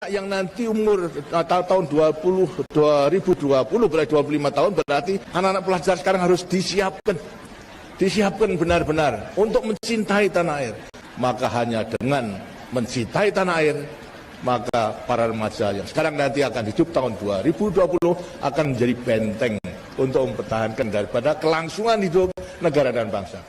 Yang nanti umur tahun 2020 berarti 25 tahun, berarti anak-anak pelajar sekarang harus disiapkan benar-benar untuk mencintai tanah air. Maka hanya dengan mencintai tanah air, maka para remaja yang sekarang nanti akan hidup tahun 2020 akan menjadi benteng untuk mempertahankan daripada kelangsungan hidup negara dan bangsa.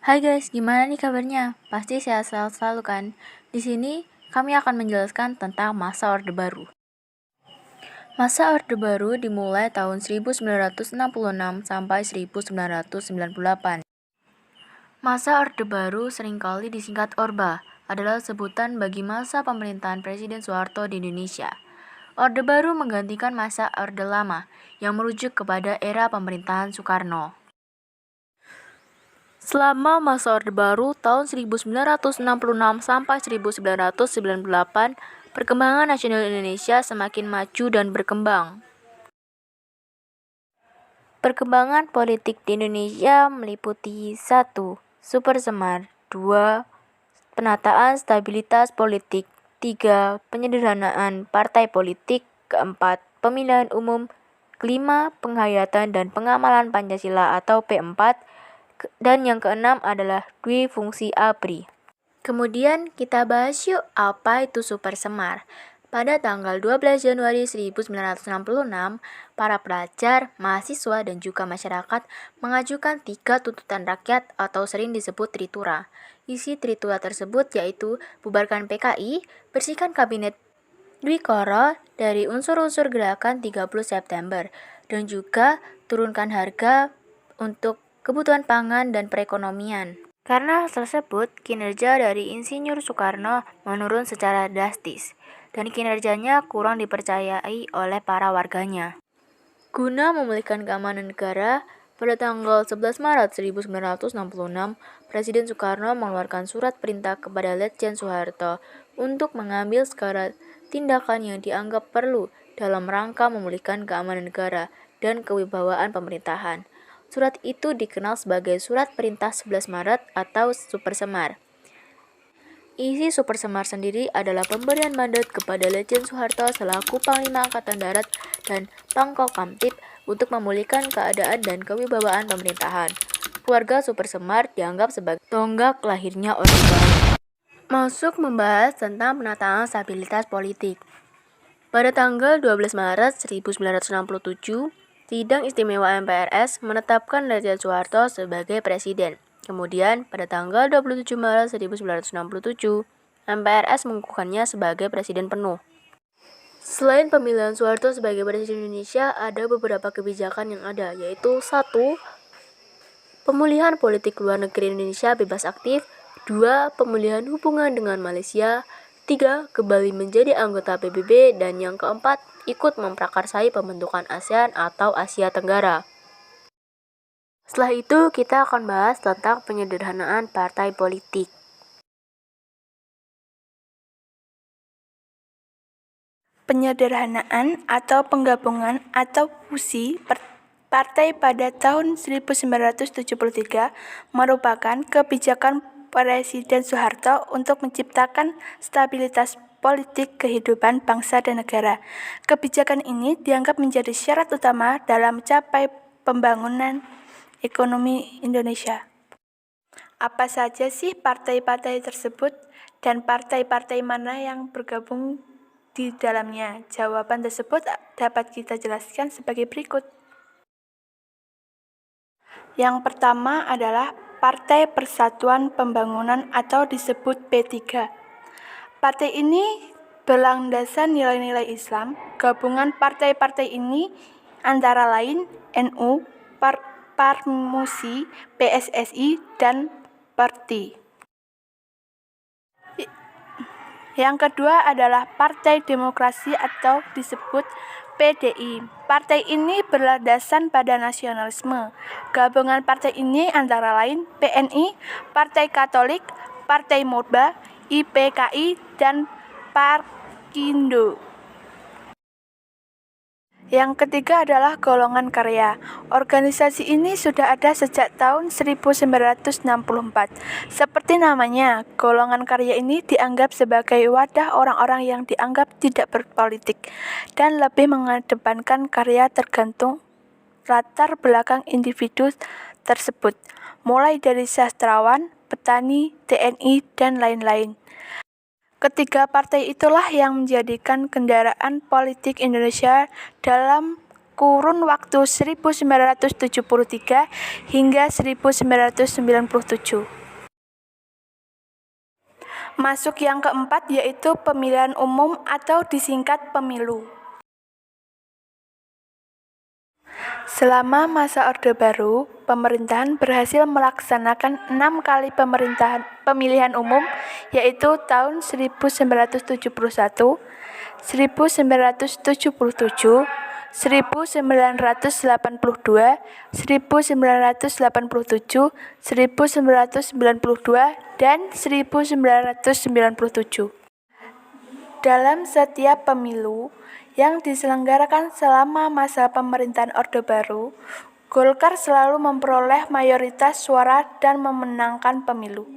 Hai guys, gimana nih kabarnya? Pasti sehat selalu kan? Di sini kami akan menjelaskan tentang masa Orde Baru. Masa Orde Baru dimulai tahun 1966 sampai 1998. Masa Orde Baru seringkali disingkat Orba, adalah sebutan bagi masa pemerintahan Presiden Soeharto di Indonesia. Orde Baru menggantikan masa Orde Lama yang merujuk kepada era pemerintahan Soekarno. Selama masa Orde Baru tahun 1966 sampai 1998, perkembangan nasional Indonesia semakin maju dan berkembang. Perkembangan politik di Indonesia meliputi 1. Supersemar 2. Penataan stabilitas politik 3. Penyederhanaan partai politik 4. Pemilihan umum 5. Penghayatan dan pengamalan Pancasila atau P4 dan yang keenam adalah dwi fungsi ABRI. Kemudian kita bahas yuk apa itu Supersemar. Pada tanggal 12 Januari 1966, para pelajar, mahasiswa, dan juga masyarakat mengajukan 3 tuntutan rakyat atau sering disebut Tritura. Isi Tritura tersebut yaitu bubarkan PKI, bersihkan kabinet Dwi Koro dari unsur-unsur gerakan 30 September, dan juga turunkan harga untuk kebutuhan pangan dan perekonomian. Karena hal tersebut, kinerja dari Insinyur Soekarno menurun secara drastis, dan kinerjanya kurang dipercayai oleh para warganya. Guna memulihkan keamanan negara, pada tanggal 11 Maret 1966, Presiden Soekarno mengeluarkan surat perintah kepada Letjen Soeharto untuk mengambil segala tindakan yang dianggap perlu dalam rangka memulihkan keamanan negara dan kewibawaan pemerintahan. Surat itu dikenal sebagai Surat Perintah 11 Maret atau Supersemar. Isi Supersemar sendiri adalah pemberian mandat kepada Letjen Soeharto selaku Panglima Angkatan Darat dan Pangkop Kamtib untuk memulihkan keadaan dan kewibawaan pemerintahan. Keluarga Supersemar dianggap sebagai tonggak lahirnya Orde Baru. Masuk membahas tentang penataan stabilitas politik. Pada tanggal 12 Maret 1967, Sidang Istimewa MPRS menetapkan Letjen Soeharto sebagai presiden. Kemudian, pada tanggal 27 Maret 1967, MPRS mengukuhkannya sebagai presiden penuh. Selain pemilihan Soeharto sebagai presiden Indonesia, ada beberapa kebijakan yang ada, yaitu 1. Pemulihan politik luar negeri Indonesia bebas aktif. 2. Pemulihan hubungan dengan Malaysia. 3. Kembali menjadi anggota PBB. Dan yang keempat, ikut memprakarsai pembentukan ASEAN atau Asia Tenggara. Setelah itu, kita akan bahas tentang penyederhanaan partai politik. Penyederhanaan atau penggabungan atau fusi partai pada tahun 1973 merupakan kebijakan Presiden Soeharto untuk menciptakan stabilitas politik kehidupan bangsa dan negara. Kebijakan ini dianggap menjadi syarat utama dalam mencapai pembangunan ekonomi Indonesia. Apa saja sih partai-partai tersebut dan partai-partai mana yang bergabung di dalamnya? Jawaban tersebut dapat kita jelaskan sebagai berikut. Yang pertama adalah Partai Persatuan Pembangunan atau disebut P3. Partai ini berlandaskan nilai-nilai Islam. Gabungan partai-partai ini antara lain NU, Parmusi, PSSI, dan Perti. Yang kedua adalah Partai Demokrasi atau disebut PDI. Partai ini berlandaskan pada nasionalisme. Gabungan partai ini antara lain PNI, Partai Katolik, Partai Murba, IPKI, dan Parkindo. Yang ketiga adalah golongan karya. Organisasi ini sudah ada sejak tahun 1964. Seperti namanya, golongan karya ini dianggap sebagai wadah orang-orang yang dianggap tidak berpolitik dan lebih mengedepankan karya tergantung latar belakang individu tersebut, mulai dari sastrawan, petani, TNI, dan lain-lain. Ketiga partai itulah yang menjadikan kendaraan politik Indonesia dalam kurun waktu 1973 hingga 1997. Masuk yang keempat yaitu pemilihan umum atau disingkat pemilu. Selama masa Orde Baru, pemerintahan berhasil melaksanakan 6 kali pemilihan umum, yaitu tahun 1971, 1977, 1982, 1987, 1992, dan 1997. Dalam setiap pemilu yang diselenggarakan selama masa pemerintahan Orde Baru, Golkar selalu memperoleh mayoritas suara dan memenangkan pemilu.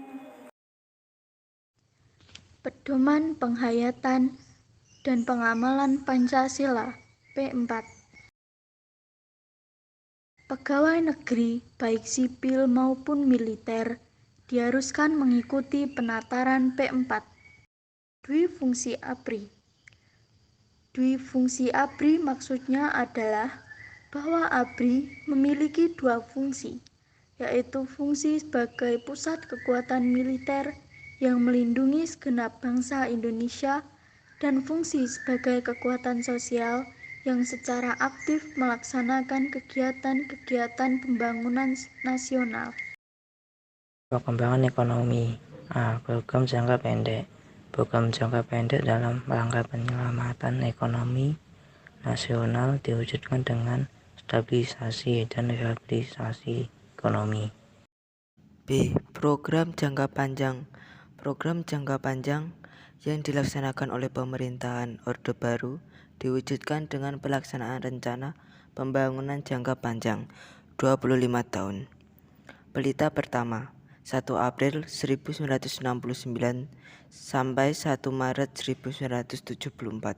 Pedoman penghayatan dan pengamalan Pancasila P4. Pegawai negeri baik sipil maupun militer diharuskan mengikuti penataran P4. Dwi fungsi ABRI. Dwi fungsi ABRI maksudnya adalah bahwa ABRI memiliki dua fungsi, yaitu fungsi sebagai pusat kekuatan militer yang melindungi segenap bangsa Indonesia dan fungsi sebagai kekuatan sosial yang secara aktif melaksanakan kegiatan-kegiatan pembangunan nasional. Perkembangan ekonomi. Program jangka pendek. Program jangka pendek dalam rangka penyelamatan ekonomi nasional diwujudkan dengan stabilisasi dan rehabilitasi ekonomi. B. Program jangka panjang. Program jangka panjang yang dilaksanakan oleh pemerintahan Orde Baru diwujudkan dengan pelaksanaan rencana pembangunan jangka panjang 25 tahun. Pelita pertama, 1 April 1969 sampai 1 Maret 1974.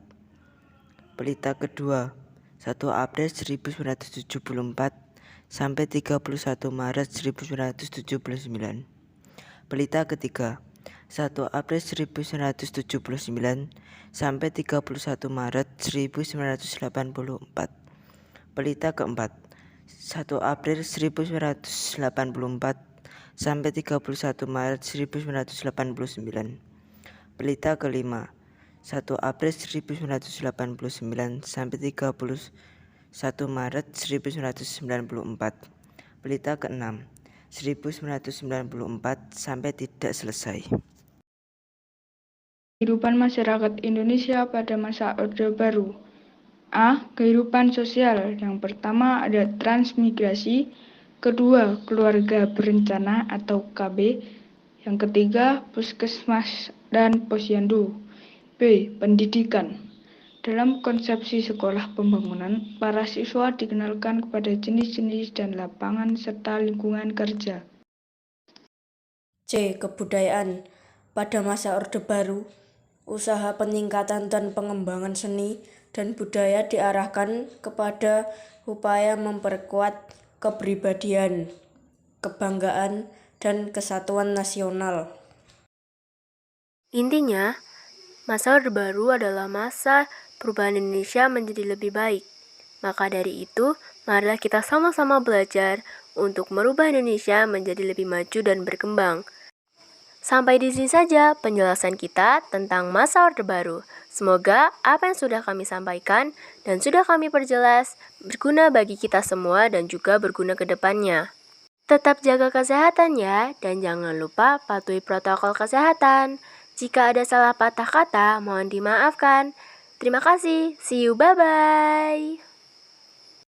Pelita kedua, 1 April 1974 sampai 31 Maret 1979. Pelita ketiga, 1 April 1979 sampai 31 Maret 1984. Pelita keempat, 1 April 1984 sampai 31 Maret 1989. Pelita kelima, 1 April 1989 sampai 31 Maret 1994. Pelita keenam, 1994 sampai tidak selesai. Kehidupan masyarakat Indonesia pada masa Orde Baru. A. Kehidupan sosial. Yang pertama ada transmigrasi, kedua keluarga berencana atau KB, yang ketiga puskesmas dan posyandu. B. Pendidikan. Dalam konsepsi sekolah pembangunan, para siswa dikenalkan kepada jenis-jenis dan lapangan serta lingkungan kerja. C. Kebudayaan. Pada masa Orde Baru, usaha peningkatan dan pengembangan seni dan budaya diarahkan kepada upaya memperkuat kepribadian, kebanggaan, dan kesatuan nasional. Intinya, masa Orde Baru adalah masa perubahan Indonesia menjadi lebih baik. Maka dari itu, marilah kita sama-sama belajar untuk merubah Indonesia menjadi lebih maju dan berkembang. Sampai di sini saja penjelasan kita tentang masa Orde Baru. Semoga apa yang sudah kami sampaikan dan sudah kami perjelas berguna bagi kita semua dan juga berguna ke depannya. Tetap jaga kesehatan ya, dan jangan lupa patuhi protokol kesehatan. Jika ada salah patah kata, mohon dimaafkan. Terima kasih. See you, bye-bye.